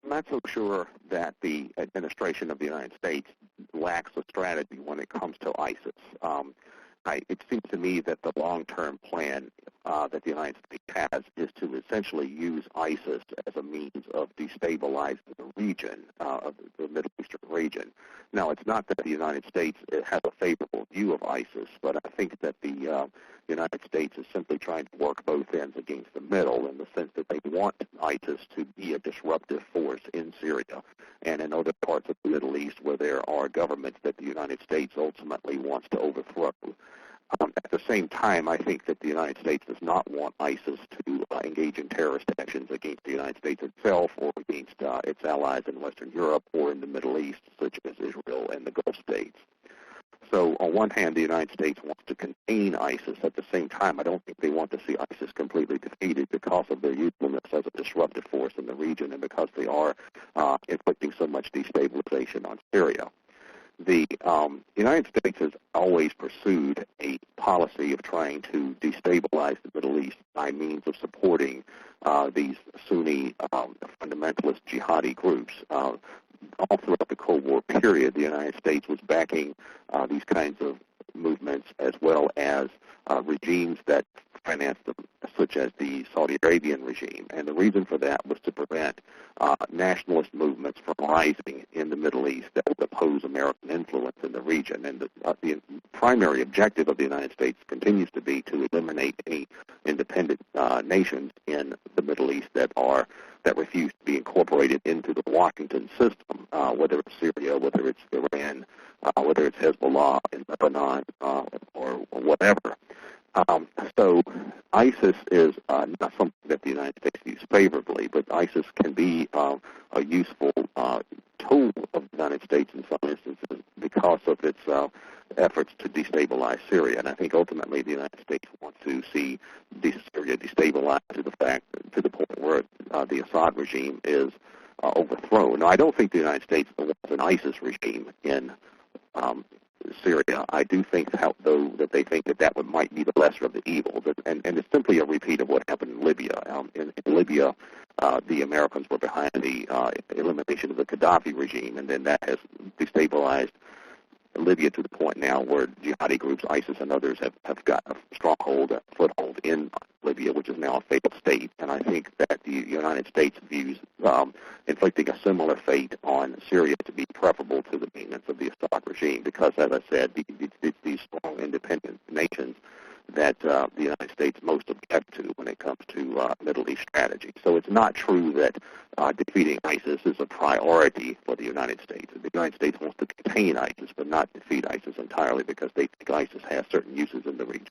I'm not so sure that the administration of the United States lacks a strategy when it comes to ISIS. It seems to me that the long-term plan that the United States has is to essentially use ISIS as a means of destabilizing the region, of the Middle Eastern region. Now, it's not that the United States has a favorable view of ISIS, but I think that the United States is simply trying to work both ends against the middle in the sense that they want ISIS to be a disruptive force in Syria and in other parts of the Middle East where there are governments that the United States ultimately wants to overthrow. At the same time, I think that the United States does not want ISIS to engage in terrorist actions against the United States itself or against its allies in Western Europe or in the Middle East, such as Israel and the Gulf states. So on one hand, the United States wants to contain ISIS. At the same time, I don't think they want to see ISIS completely defeated because of their usefulness as a disruptive force in the region and because they are inflicting so much destabilization on Syria. The United States has always pursued a policy of trying to destabilize the Middle East by means of supporting these Sunni fundamentalist jihadi groups. All throughout the Cold War period, the United States was backing these kinds of movements as well as regimes that financed them, such as the Saudi Arabian regime. And the reason for that was to prevent nationalist movements from rising in the Middle East that would oppose American influence in the region. And the primary objective of the United States continues to be to eliminate any independent nations in the Middle East that refuse to be incorporated into the Washington system, whether it's Syria, whether it's Iran, whether it's Hezbollah in Lebanon, or whatever. So ISIS is not something that the United States views favorably, but ISIS can be a useful tool of the United States in some instances because of its efforts to destabilize Syria. And I think ultimately the United States wants to see Syria destabilized to the point where the Assad regime is overthrown. Now, I don't think the United States wants an ISIS regime in Syria. I do think, though, that they think that might be the lesser of the evils, and it's simply a repeat of what happened in Libya. In Libya, the Americans were behind the elimination of the Gaddafi regime, and then that has destabilized Libya to the point now where jihadi groups, ISIS and others, have got a foothold in Libya, which is now a failed state. And I think that the United States views inflicting a similar fate on Syria to be preferable to the maintenance of the Assad regime because, as I said, it's these strong independent nations that the United States most object to when it comes to Middle East strategy. So it's not true that defeating ISIS is a priority for the United States. The United States wants to contain ISIS but not defeat ISIS entirely because they think ISIS has certain uses in the region.